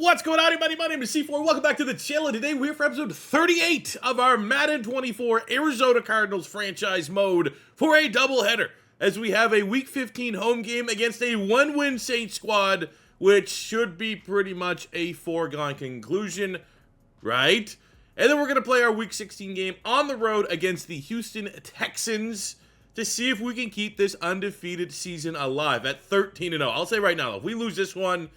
What's going on, everybody? My name is C4. Welcome back to the channel. Today we're here for episode 38 of our Madden 24 Arizona Cardinals franchise mode for a doubleheader, as we have a Week 15 home game against a one-win Saints squad, which should be pretty much a foregone conclusion, right? And then we're going to play our Week 16 game on the road against the Houston Texans to see if we can keep this undefeated season alive at 13-0. I'll say right now, if we lose this one,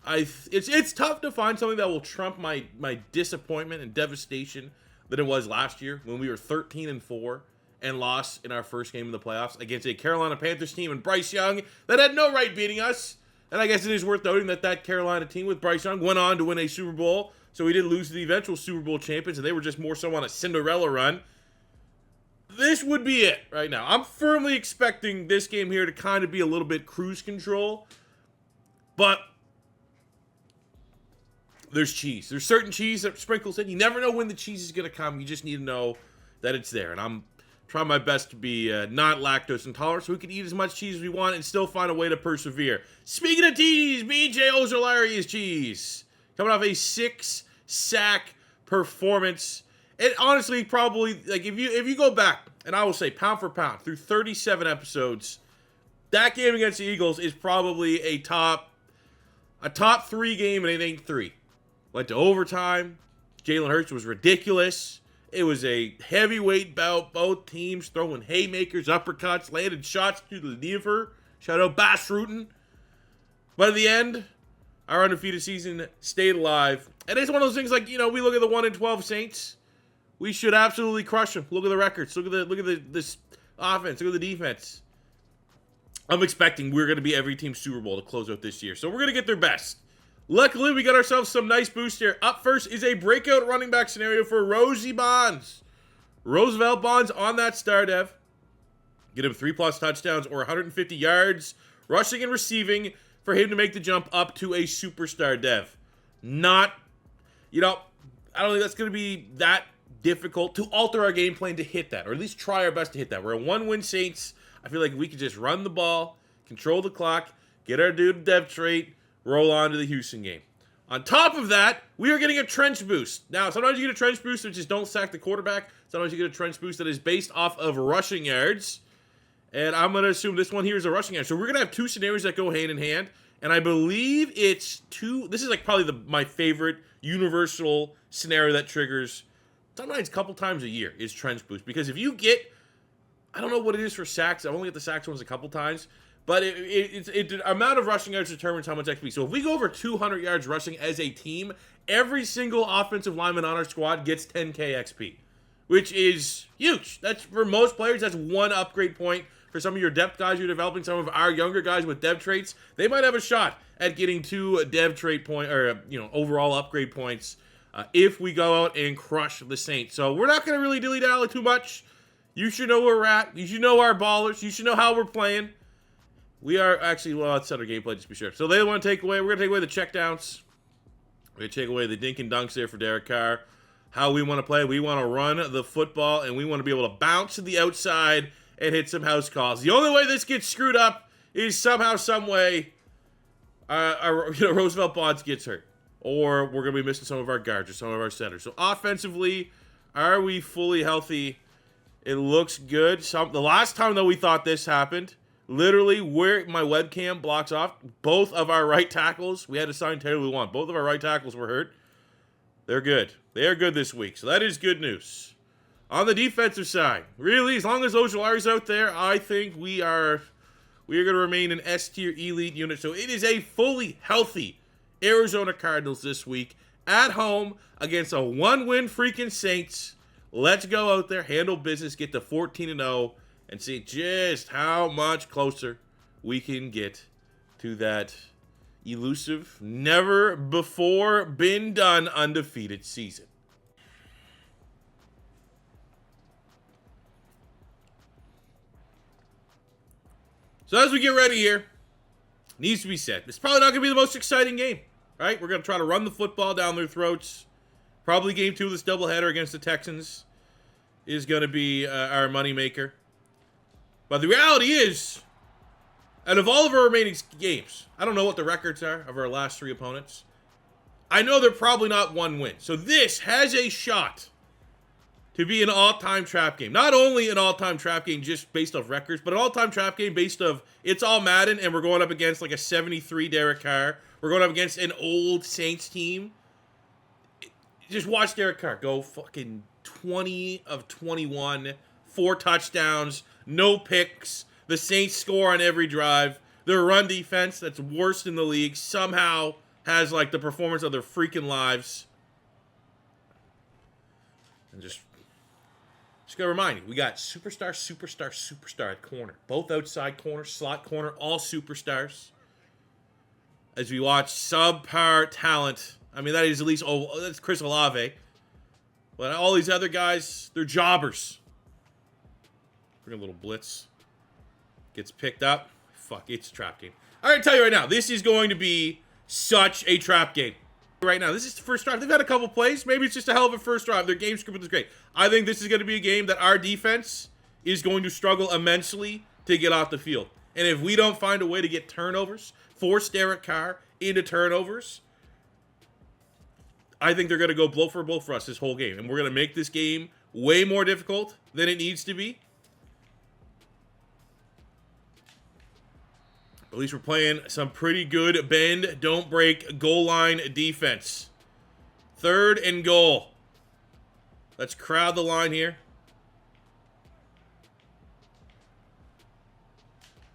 it's tough to find something that will trump my disappointment and devastation that it was last year when we were 13-4 and lost in our first game of the playoffs against a Carolina Panthers team and Bryce Young that had no right beating us. And I guess it is worth noting that that Carolina team with Bryce Young went on to win a Super Bowl, so we did lose to the eventual Super Bowl champions, and they were just more so on a Cinderella run. This would be it right now. I'm firmly expecting this game here to kind of be a little bit cruise control, but there's cheese. There's certain cheese that sprinkles in. You never know when the cheese is going to come. You just need to know that it's there. And I'm trying my best to be not lactose intolerant so we can eat as much cheese as we want and still find a way to persevere. Speaking of cheese, BJ Ojolari's cheese. Coming off a 6-sack performance. And honestly, probably, like, if you go back, and I will say pound for pound, through 37 episodes, that game against the Eagles is probably a top 3 game, and it ain't 3. Went to overtime. Jalen Hurts was ridiculous. It was a heavyweight bout. Both teams throwing haymakers, uppercuts, landed shots to the liver. Shout out Bass Rutten. But at the end, our undefeated season stayed alive. And it's one of those things like, you know, we look at the 1-12 Saints. We should absolutely crush them. Look at the records. Look at this offense. Look at the defense. I'm expecting we're going to be every team's Super Bowl to close out this year. So we're going to get their best. Luckily, we got ourselves some nice boost here. Up first is a breakout running back scenario for Rosie Bonds. Roosevelt Bonds on that star dev. Get him 3+ touchdowns or 150 yards, rushing and receiving for him to make the jump up to a superstar dev. Not, I don't think that's going to be that difficult to alter our game plan to hit that, or at least try our best to hit that. We're a one-win Saints. I feel like we could just run the ball, control the clock, get our dude dev trait, roll on to the Houston game. On top of that, we are getting a trench boost. Now, sometimes you get a trench boost that just don't sack the quarterback. Sometimes you get a trench boost that is based off of rushing yards. And I'm going to assume this one here is a rushing yard. So we're going to have 2 scenarios that go hand in hand. And I believe it's 2. This is like probably my favorite universal scenario that triggers sometimes a couple times a year is trench boost. Because if you get, I don't know what it is for sacks. I've only got the sacks ones a couple times. But the amount of rushing yards determines how much XP. So if we go over 200 yards rushing as a team, every single offensive lineman on our squad gets 10k XP, which is huge. That's, for most players, that's 1 upgrade point. For some of your depth guys you're developing, some of our younger guys with dev traits, they might have a shot at getting 2 dev trait point or overall upgrade points if we go out and crush the Saints. So we're not going to really dilly-dally too much. You should know where we're at. You should know our ballers. You should know how we're playing. We are actually, well, let's set our gameplay just to be sure. So they want to take away, we're going to take away the checkdowns. We're going to take away the dink and dunks there for Derek Carr. How we want to play, we want to run the football, and we want to be able to bounce to the outside and hit some house calls. The only way this gets screwed up is somehow, some way, Roosevelt Bonds gets hurt. Or we're going to be missing some of our guards or some of our centers. So offensively, are we fully healthy? It looks good. The last time that we thought this happened, literally, where my webcam blocks off, both of our right tackles, we had to sign Taylor Lewan. Both of our right tackles were hurt. They're good. They are good this week, so that is good news. On the defensive side, really, as long as Ojolari's out there, I think we are going to remain an S-tier elite unit. So it is a fully healthy Arizona Cardinals this week at home against a 1-win freaking Saints. Let's go out there, handle business, get to 14-0. And see just how much closer we can get to that elusive, never before been done undefeated season. So as we get ready here, needs to be said, it's probably not going to be the most exciting game, right? We're going to try to run the football down their throats. Probably game 2 of this doubleheader against the Texans is going to be our moneymaker. But the reality is, out of all of our remaining games, I don't know what the records are of our last 3 opponents. I know they're probably not one win. So this has a shot to be an all-time trap game. Not only an all-time trap game just based off records, but an all-time trap game based off it's all Madden, and we're going up against like a 73 Derek Carr. We're going up against an old Saints team. Just watch Derek Carr go fucking 20 of 21, 4 touchdowns, no picks. The Saints score on every drive. Their run defense, that's worst in the league, somehow has like the performance of their freaking lives. And just gotta remind you, we got superstar at corner. Both outside corner, slot corner, all superstars. As we watch subpar talent. I mean, that is at least, that's Chris Olave. But all these other guys, they're jobbers. Bring a little blitz. Gets picked up. Fuck, it's a trap game. I'm going to tell you right now, this is going to be such a trap game. Right now, this is the first drive. They've had a couple plays. Maybe it's just a hell of a first drive. Their game script is great. I think this is going to be a game that our defense is going to struggle immensely to get off the field. And if we don't find a way to get turnovers, force Derek Carr into turnovers, I think they're going to go blow for blow for us this whole game. And we're going to make this game way more difficult than it needs to be. At least we're playing some pretty good bend, don't break, goal line defense. 3rd and goal. Let's crowd the line here.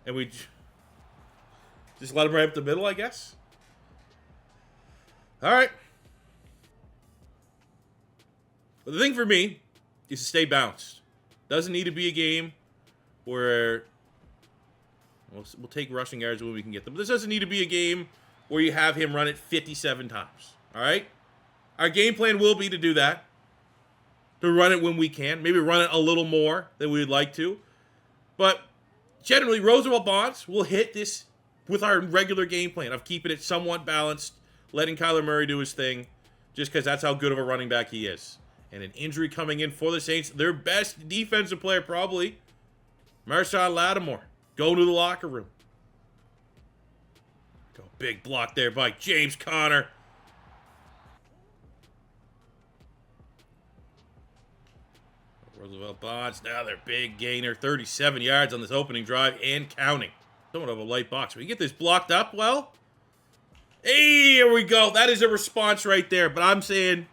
And we just let him right up the middle, I guess. All right. But the thing for me is to stay balanced. Doesn't need to be a game where we'll take rushing yards when we can get them. But this doesn't need to be a game where you have him run it 57 times. All right? Our game plan will be to do that. To run it when we can. Maybe run it a little more than we would like to. But generally, Roosevelt Bonds will hit this with our regular game plan of keeping it somewhat balanced, letting Kyler Murray do his thing, just because that's how good of a running back he is. And an injury coming in for the Saints. Their best defensive player, probably, Marshon Lattimore, going to the locker room. Go big block there by James Conner. Roosevelt Bonds, now their big gainer, 37 yards on this opening drive and counting. Somewhat of a light box. We get this blocked up well. Hey, here we go. That is a response right there. But I'm saying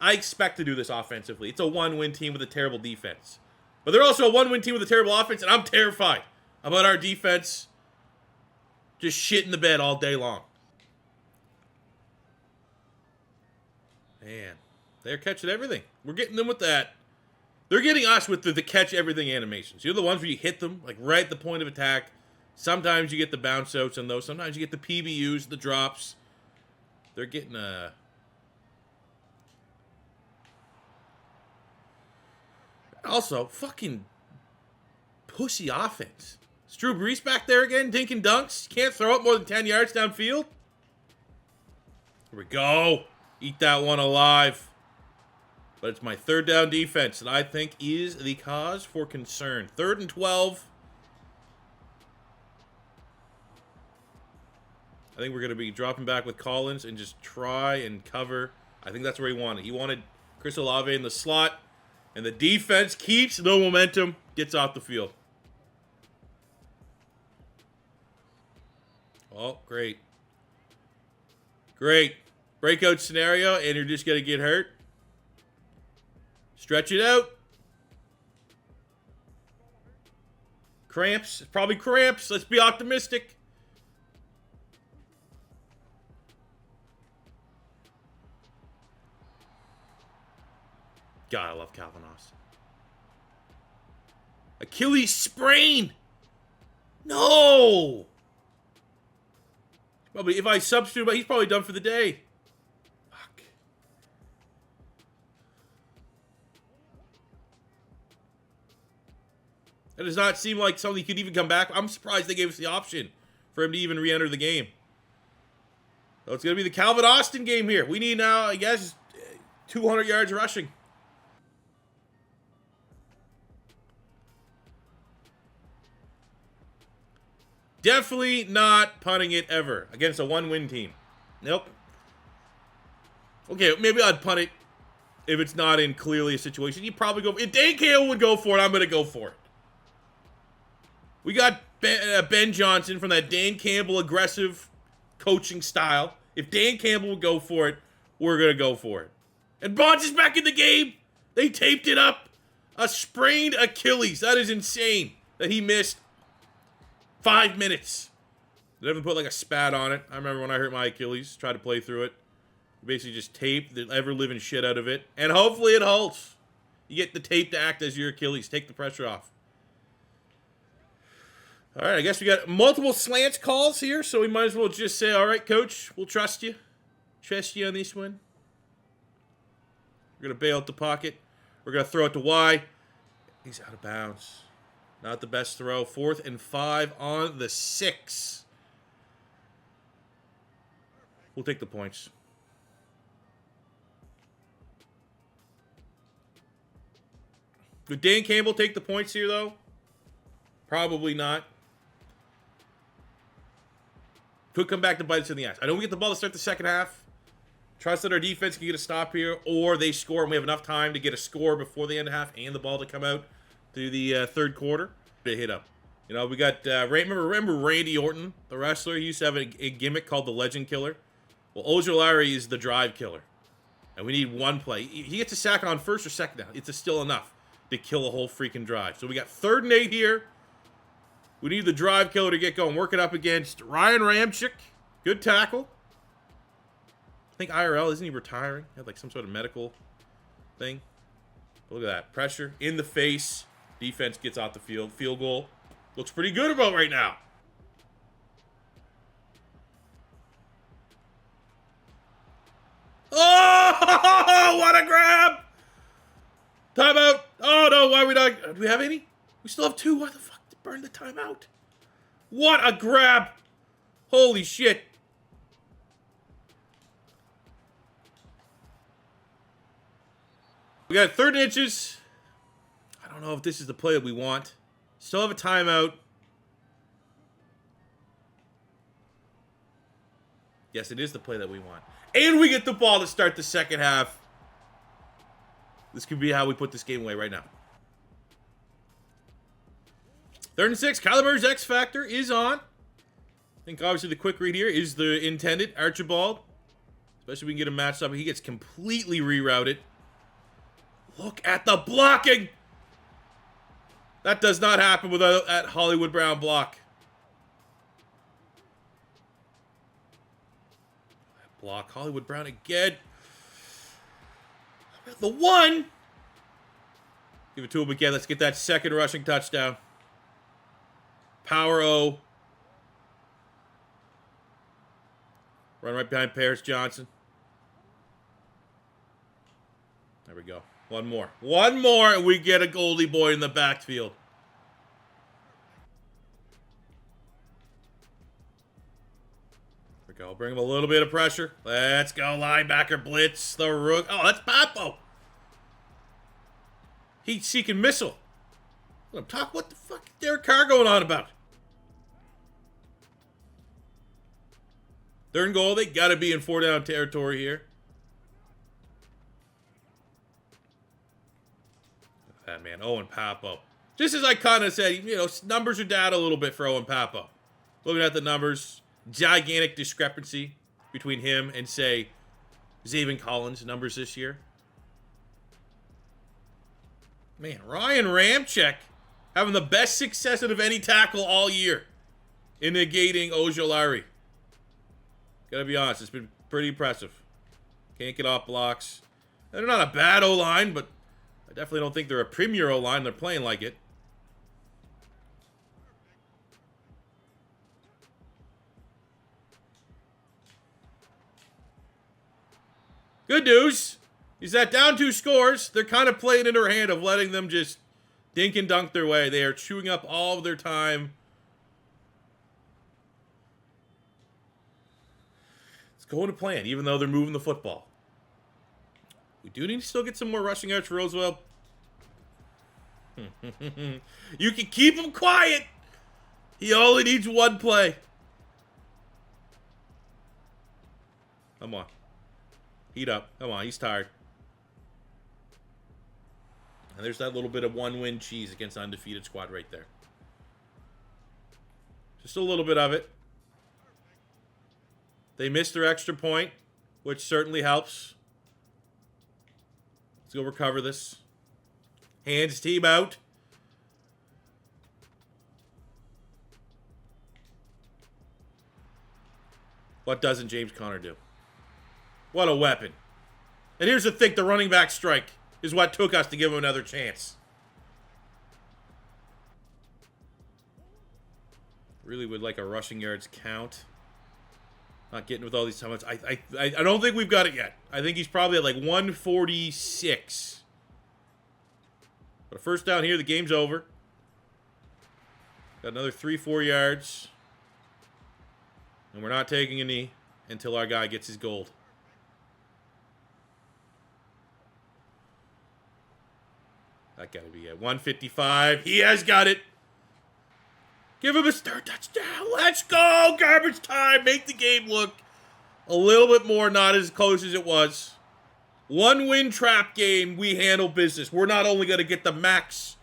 I expect to do this offensively. It's a one-win team with a terrible defense. But they're also a one-win team with a terrible offense, and I'm terrified about our defense just shitting the bed all day long. Man, they're catching everything. We're getting them with that. They're getting us with the catch everything animations. You're the ones where you hit them, like right at the point of attack. Sometimes you get the bounce outs on those. Sometimes you get the PBUs, the drops. They're getting Also, fucking pussy offense. Is Drew Brees back there again, dinking dunks? Can't throw it more than 10 yards downfield? Here we go. Eat that one alive. But it's my 3rd down defense that I think is the cause for concern. 3rd and 12. I think we're going to be dropping back with Collins and just try and cover. I think that's where he wanted. He wanted Chris Olave in the slot. And the defense keeps no momentum, gets off the field. Oh, great. Great. Breakout scenario, and you're just going to get hurt. Stretch it out. Cramps. Probably cramps. Let's be optimistic. God, I love Calvin Austin. Achilles sprain. No. Probably if I substitute, but he's probably done for the day. Fuck. That does not seem like something he could even come back. I'm surprised they gave us the option for him to even re-enter the game. So it's going to be the Calvin Austin game here. We need now, I guess, 200 yards rushing. Definitely not punting it ever against a one-win team. Nope. Okay, maybe I'd punt it if it's not in clearly a situation. You probably go. If Dan Campbell would go for it, I'm going to go for it. We got Ben Johnson from that Dan Campbell aggressive coaching style. If Dan Campbell would go for it, we're going to go for it. And Bonds is back in the game. They taped it up. A sprained Achilles. That is insane that he missed 5 minutes. They haven't put like a spat on it. I remember when I hurt my Achilles, tried to play through it. Basically just tape the ever-living shit out of it. And hopefully it holds. You get the tape to act as your Achilles. Take the pressure off. All right, I guess we got multiple slants calls here, so we might as well just say, all right, coach, we'll trust you. Trust you on this one. We're going to bail out the pocket. We're going to throw it to Y. He's out of bounds. Not the best throw. 4th and 5 on the 6. We'll take the points. Would Dan Campbell take the points here, though? Probably not. Could come back to bite us in the ass. I know we get the ball to start the second half. Trust that our defense can get a stop here, or they score and we have enough time to get a score before the end of the half and the ball to come out through the third quarter. They hit up. You know, we got, remember Randy Orton, the wrestler? He used to have a gimmick called the Legend Killer. Well, Ojulari is the Drive Killer. And we need one play. He gets a sack on first or second down. It's still enough to kill a whole freaking drive. So we got 3rd and 8 here. We need the Drive Killer to get going. Work it up against Ryan Ramczyk. Good tackle. I think IRL, isn't he retiring? He had like some sort of medical thing. But look at that. Pressure in the face. Defense gets out the field. Field goal. Looks pretty good about right now. Oh, what a grab! Timeout. Oh, no, why are we not? Do we have any? We still have 2. Why the fuck did burn the timeout? What a grab! Holy shit. We got 3rd inches. I don't know if this is the play that we want. Still have a timeout. Yes, it is the play that we want. And we get the ball to start the second half. This could be how we put this game away right now. 3rd and 6. Kyler Murray's X Factor is on. I think obviously the quick read here is the intended Archibald. Especially if we can get him matched up. He gets completely rerouted. Look at the blocking. That does not happen without that Hollywood Brown block. Block Hollywood Brown again. The 1. Give it to him again. Let's get that second rushing touchdown. Power O. Run right behind Paris Johnson. There we go. One more. One more, and we get a Goldie boy in the backfield. There we go. Bring him a little bit of pressure. Let's go, linebacker blitz. The rook. Oh, that's Papo. Heat-seeking missile. What the fuck is Derek Carr going on about? 3rd and goal. They got to be in 4-down territory here. That man, Owen Papo. Just as I kind of said, you know, numbers are down a little bit for Owen Papo. Looking at the numbers, gigantic discrepancy between him and, say, Zaven Collins' numbers this year. Man, Ryan Ramczyk having the best success out of any tackle all year in negating Ojulari. Gotta be honest, it's been pretty impressive. Can't get off blocks. And they're not a bad O-line, but I definitely don't think they're a premier O-line. They're playing like it. Good news is that down 2 scores, they're kind of playing into her hand of letting them just dink and dunk their way. They are chewing up all of their time. It's going to plan, even though they're moving the football. We do need to still get some more rushing yards for Roosevelt. You can keep him quiet. He only needs one play. Come on. Heat up. Come on, he's tired. And there's that little bit of one-win cheese against the undefeated squad right there. Just a little bit of it. They missed their extra point, which certainly helps. Let's go recover this. Hands team out. What doesn't James Conner do? What a weapon. And here's the thing, the running back strike is what took us to give him another chance. Really would like a rushing yards count. Not getting with all these timeouts. I don't think we've got it yet. I think he's probably at like 146. But a first down here, the game's over. Got another 3-4 yards. And we're not taking a knee until our guy gets his gold. That got to be at 155. He has got it. Give him a third touchdown. Let's go. Garbage time. Make the game look a little bit more not as close as it was. One-win trap game. We handle business. We're not only going to get the max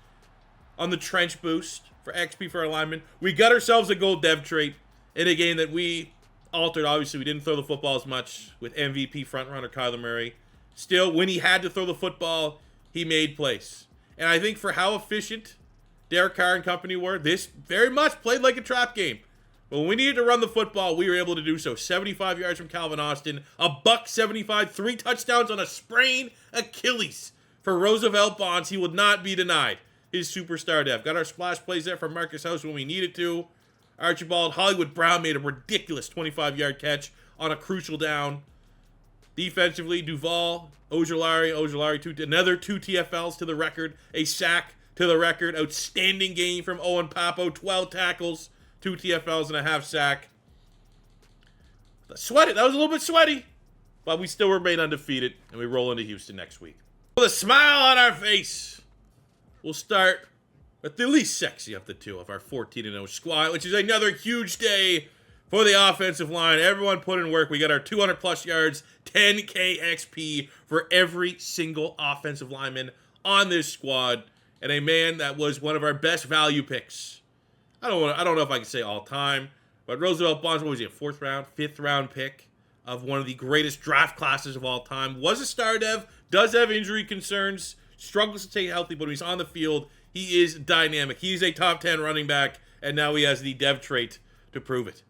on the trench boost for XP for our linemen. We got ourselves a gold dev trait in a game that we altered. Obviously, we didn't throw the football as much with MVP frontrunner Kyler Murray. Still, when he had to throw the football, he made plays. And I think for how efficient Derek Carr and company were, this very much played like a trap game. But when we needed to run the football, we were able to do so. 75 yards from Calvin Austin, a $175, 3 touchdowns on a sprained Achilles. For Roosevelt Bonds, he would not be denied his superstar dev. Got our splash plays there from Marcus House when we needed to. Archibald Hollywood Brown made a ridiculous 25-yard catch on a crucial down. Defensively, Duval, Ojulari, another 2 TFLs to the record, a sack to the record. Outstanding game from Owen Papo, 12 tackles, 2 TFLs and a half sack. Sweaty, that was a little bit sweaty, but we still remain undefeated, and we roll into Houston next week. With a smile on our face, we'll start with the least sexy of the two of our 14-0 squad, which is another huge day for the offensive line. Everyone put in work. We got our 200-plus yards, 10K XP for every single offensive lineman on this squad, and a man that was one of our best value picks. I don't know if I can say all time, but Roosevelt Bonds, what was he, a 4th round, 5th round pick of one of the greatest draft classes of all time. Was a star dev, does have injury concerns, struggles to stay healthy, but when he's on the field, he is dynamic. He's a top 10 running back, and now he has the dev trait to prove it.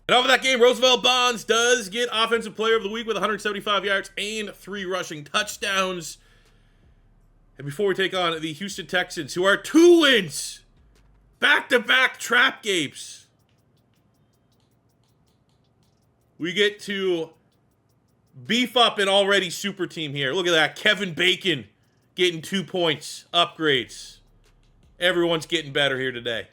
And over that game, Roosevelt Bonds does get Offensive Player of the Week with 175 yards and 3 rushing touchdowns. And before we take on the Houston Texans, who are 2 wins, back-to-back trap games, we get to beef up an already super team here. Look at that. Kevin Bacon getting 2 points, upgrades. Everyone's getting better here today.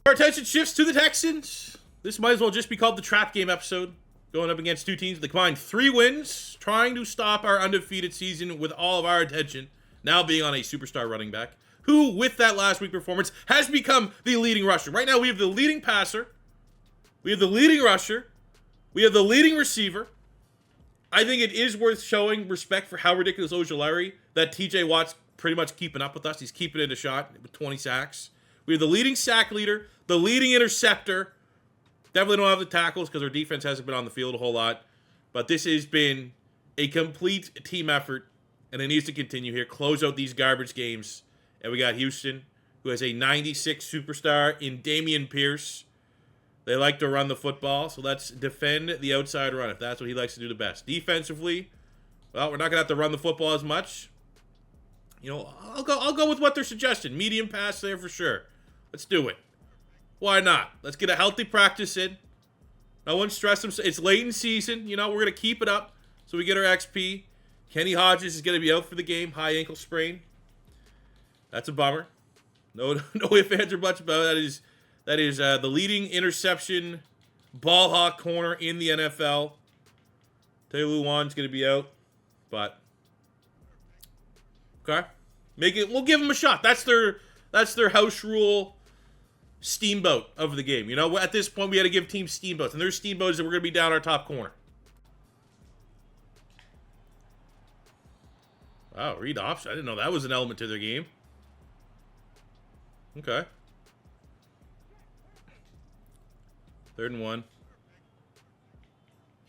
Our attention shifts to the Texans. This might as well just be called the trap game episode. Going up against 2 teams. They combined 3 wins, trying to stop our undefeated season with all of our attention. Now being on a superstar running back, who, with that last week performance, has become the leading rusher. Right now, we have the leading passer. We have the leading rusher. We have the leading receiver. I think it is worth showing respect for how ridiculous Ojulari that TJ Watt's pretty much keeping up with us. He's keeping it a shot with 20 sacks. We have the leading sack leader, the leading interceptor. Definitely don't have the tackles because our defense hasn't been on the field a whole lot. But this has been a complete team effort, and it needs to continue here. Close out these garbage games. And we got Houston, who has a 96 superstar in Dameon Pierce. They like to run the football, so let's defend the outside run if that's what he likes to do the best. Defensively, well, we're not going to have to run the football as much. You know, I'll go with what they're suggesting. Medium pass there for sure. Let's do it. Why not? Let's get a healthy practice in. No one stress them. It's late in season. You know, we're going to keep it up so we get our XP. Kenny Hodges is going to be out for the game. High ankle sprain. That's a bummer. No ifs, ands, or buts about it. That is the leading interception ball hawk corner in the NFL. Taylor Lewan's going to be out. But, okay. We'll give them a shot. That's their house rule steamboat of the game. You know, at this point, we had to give teams steamboats. And there's steamboats that we're going to be down our top corner. Wow, read option. I didn't know that was an element to their game. Okay. 3rd and 1.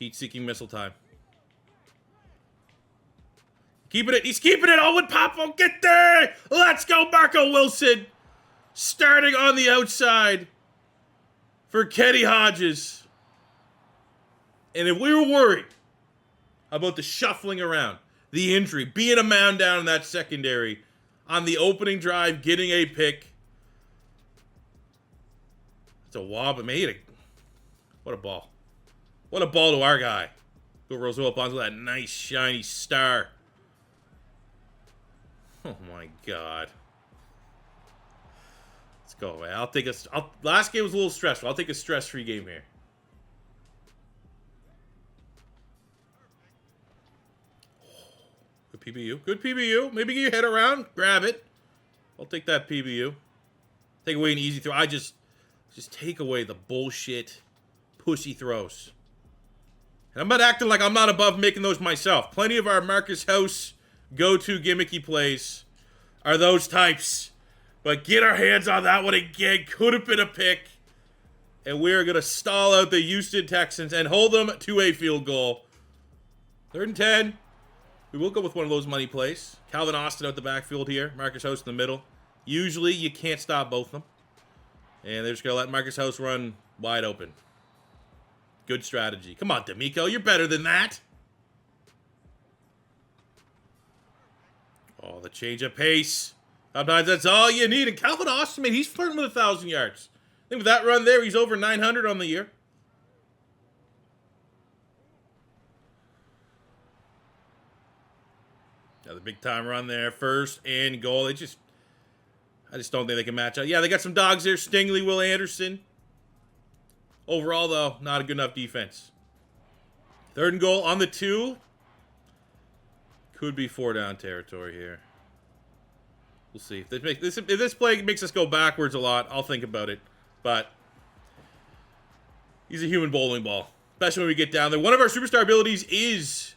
Heat-seeking missile time. Keeping it. He's keeping it. Owen Papo, get there. Let's go, Marco Wilson. Starting on the outside for Kenny Hodges. And if we were worried about the shuffling around, the injury, being a man down in that secondary, on the opening drive, getting a pick. It's a wob. What a ball. What a ball to our guy. Who rolls up onto that nice, shiny star. Oh, my God. Let's go, man. Last game was a little stressful. I'll take a stress-free game here. Good PBU. Good PBU. Maybe get your head around. Grab it. I'll take that PBU. Take away an easy throw. Just take away the bullshit, pussy throws. And I'm not acting like I'm not above making those myself. Plenty of our Marcus House go-to gimmicky plays are those types. But get our hands on that one again. Could have been a pick. And we're going to stall out the Houston Texans and hold them to a field goal. 3rd and 10. We will go with one of those money plays. Calvin Austin out the backfield here. Marcus House in the middle. Usually you can't stop both of them. And they're just going to let Marcus House run wide open. Good strategy. Come on, D'Amico. You're better than that. Oh, the change of pace. Sometimes that's all you need. And Calvin Austin, man, he's flirting with 1,000 yards. I think with that run there, he's over 900 on the year. Another big time run there. 1st and goal. I just don't think they can match up. Yeah, they got some dogs there. Stingley, Will Anderson. Overall, though, not a good enough defense. 3rd and goal on the 2. Could be 4-down territory here. We'll see. If this play makes us go backwards a lot, I'll think about it. But he's a human bowling ball, especially when we get down there. One of our superstar abilities is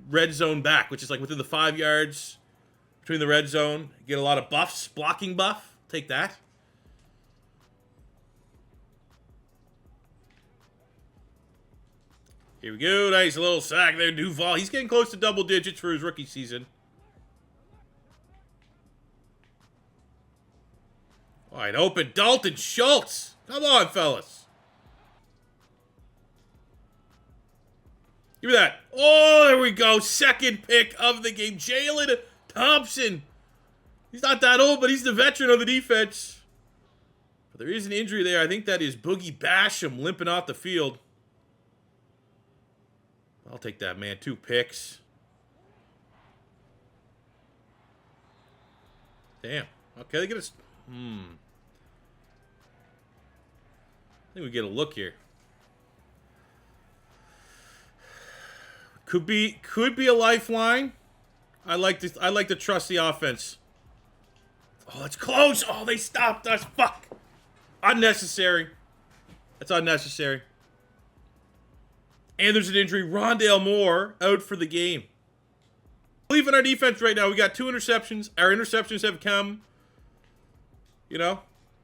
red zone back, which is like within the 5 yards between the red zone. Get a lot of buffs. Blocking buff. Take that. Here we go. Nice little sack there, Duval. He's getting close to double digits for his rookie season. Wide open. Dalton Schultz. Come on, fellas. Give me that. Oh, there we go. 2nd pick of the game. Jalen Thompson. He's not that old, but he's the veteran of the defense. But there is an injury there. I think that is Boogie Basham limping off the field. I'll take that, man. 2 picks. Damn. Okay, they get us. I think we get a look here. Could be a lifeline. I like to trust the offense. Oh, it's close. Oh, they stopped us. Fuck. Unnecessary. That's unnecessary. And there's an injury. Rondale Moore out for the game. Believe in our defense right now. We got 2 interceptions. Our interceptions have come. You know,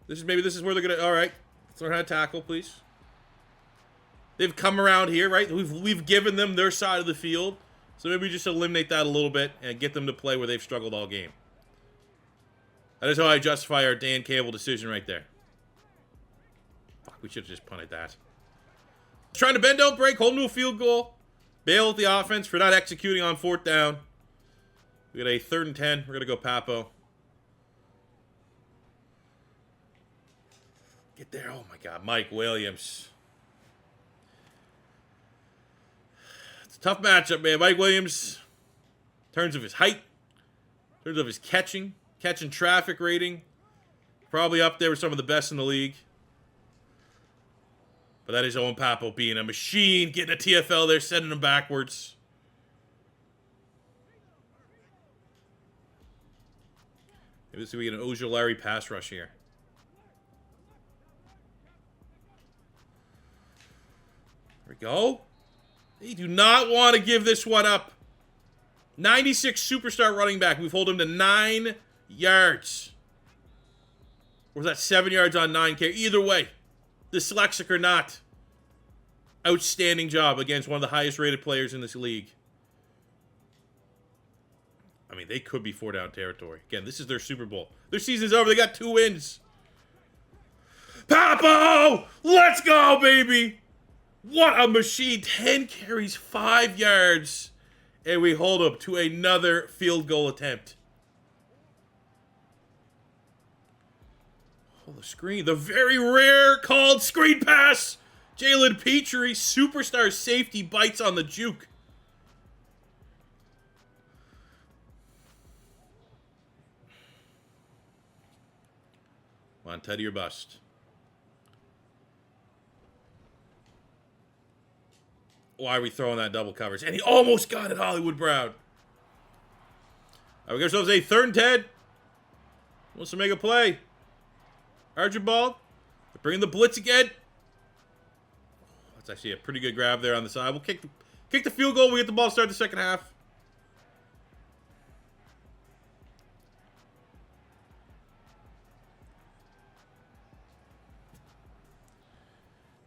this is where they're gonna. All right, let's learn how to tackle, please. They've come around here, right? We've given them their side of the field, so maybe just eliminate that a little bit and get them to play where they've struggled all game. That is how I justify our Dan Campbell decision right there. Fuck, we should have just punted that. Trying to bend, don't break, hold to a field goal. Bail at the offense for not executing on 4th down. We got a 3rd and 10. We're going to go Papo. Get there. Oh, my God. Mike Williams. It's a tough matchup, man. Mike Williams, in terms of his height, in terms of his catching traffic rating, probably up there with some of the best in the league. But that is Owen Papo being a machine, getting a TFL there, sending him backwards. Maybe this will be an Ojulari pass rush here. There we go. They do not want to give this one up. 96 superstar running back. We've held him to 9 yards. Or was that 7 yards on 9 carries? Either way, dyslexic or not, outstanding job against one of the highest rated players in this league. I mean, they could be 4-down territory. Again, this is their Super Bowl. Their season's over. They got 2 wins. Papo! Let's go, baby! What a machine. 10 carries, 5 yards. And we hold up to another field goal attempt. Oh, the screen. The very rare called screen pass. Jalen Petrie, superstar safety, bites on the juke. Come on, Teddy or bust. Why are we throwing that double coverage? And he almost got it, Hollywood Brown. All right, we got ourselves a 3rd and 10. Wants to make a play. Archibald. They're bringing the blitz again. That's actually a pretty good grab there on the side. We'll kick the field goal. We get the ball to start the second half.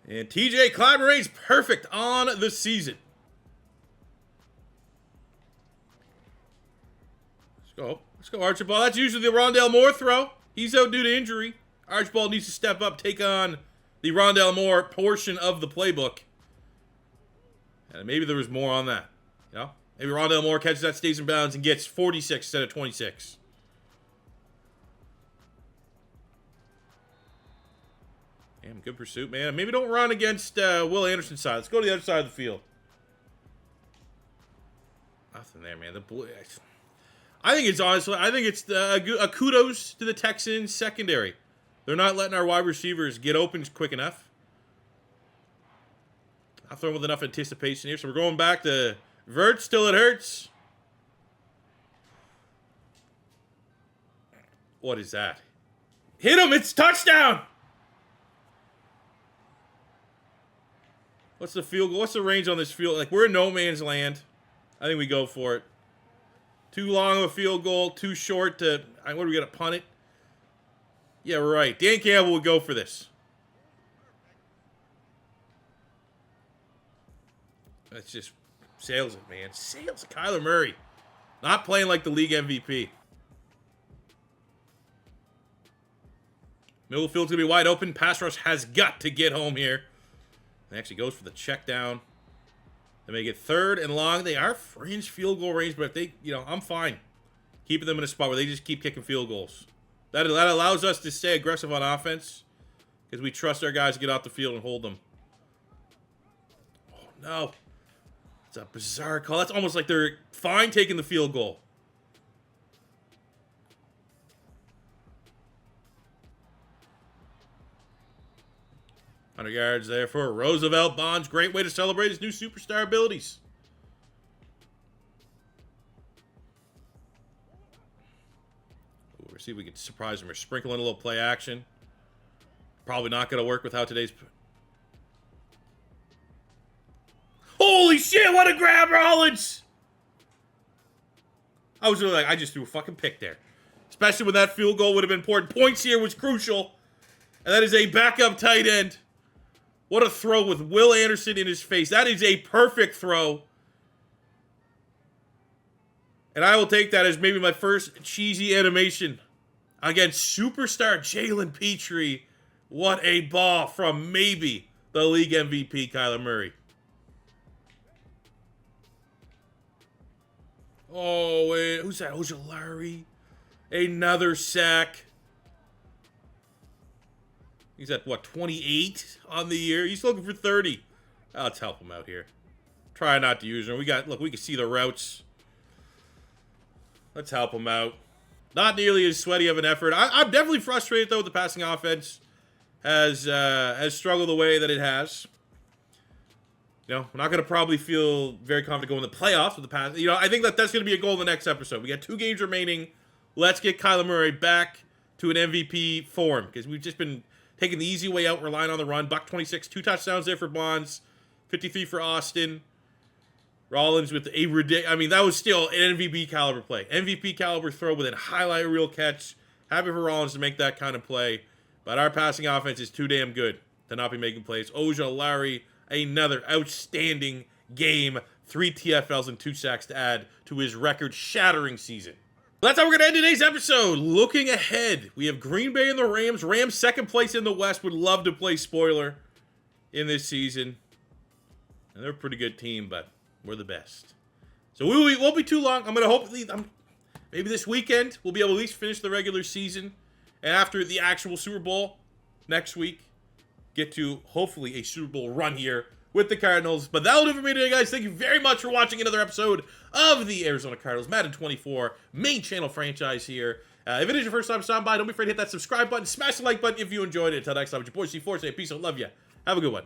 And TJ Clyde perfect on the season. Let's go, Archibald. That's usually the Rondale Moore throw. He's out due to injury. Archibald needs to step up, take on the Rondale Moore portion of the playbook. And maybe there was more on that. You know? Maybe Rondale Moore catches that, stays in bounds, and gets 46 instead of 26. Damn, good pursuit, man. Maybe don't run against Will Anderson's side. Let's go to the other side of the field. Nothing there, man. I think it's a kudos to the Texans secondary. They're not letting our wide receivers get open quick enough. Not throwing with enough anticipation here. So we're going back to Verts till it hurts. What is that? Hit him! It's touchdown! What's the field goal? What's the range on this field? Like, we're in no man's land. I think we go for it. Too long of a field goal. Too short to... What are we going to punt it? Yeah, right. Dan Campbell would go for this. That's just sales it, man. Sales it. Kyler Murray. Not playing like the league MVP. Middle field's going to be wide open. Pass rush has got to get home here. It actually goes for the check down. They make it 3rd and long. They are fringe field goal range, but if they, I'm fine keeping them in a spot where they just keep kicking field goals. That allows us to stay aggressive on offense because we trust our guys to get off the field and hold them. Oh, no. It's a bizarre call. That's almost like they're fine taking the field goal. 100 yards there for Roosevelt Bonds. Great way to celebrate his new superstar abilities. Ooh, we'll see if we can surprise him or sprinkle in a little play action. Probably not going to work with how today's... Holy shit, what a grab, Rollins! I was really like, I just threw a fucking pick there. Especially when that field goal would have been important. Points here was crucial. And that is a backup tight end. What a throw with Will Anderson in his face. That is a perfect throw. And I will take that as maybe my first cheesy animation against superstar Jalen Petrie. What a ball from maybe the league MVP, Kyler Murray. Oh, wait. Who's that? Ojulari. Another sack. He's at, what, 28 on the year? He's looking for 30. Let's help him out here. Try not to use him. Look, we can see the routes. Let's help him out. Not nearly as sweaty of an effort. I'm definitely frustrated, though, with the passing offense has struggled the way that it has. We're not going to probably feel very confident going to the playoffs with the pass. I think that's going to be a goal in the next episode. We got 2 games remaining. Let's get Kyler Murray back to an MVP form because we've just been taking the easy way out, relying on the run. Buck 26, 2 touchdowns there for Bonds, 53 for Austin. Rollins with a ridiculous, I mean, that was still an MVP caliber play. MVP caliber throw with a highlight reel catch. Happy for Rollins to make that kind of play. But our passing offense is too damn good to not be making plays. Ojulari, another outstanding game. 3 TFLs and 2 sacks to add to his record-shattering season. That's how we're going to end today's episode. Looking ahead, we have Green Bay and the Rams. Rams second place in the West. Would love to play spoiler in this season. And they're a pretty good team, but we're the best. So we won't be too long. I'm going to hopefully, maybe this weekend, we'll be able to at least finish the regular season. And after the actual Super Bowl next week, get to hopefully a Super Bowl run here with the Cardinals. But that'll do it for me today, guys. Thank you very much for watching another episode of the Arizona Cardinals Madden 24 main channel franchise here. If it is your first time stopping by, don't be afraid to hit that subscribe button. Smash the like button if you enjoyed it. Until next time, it's your boy C4. Say peace. I love you. Have a good one.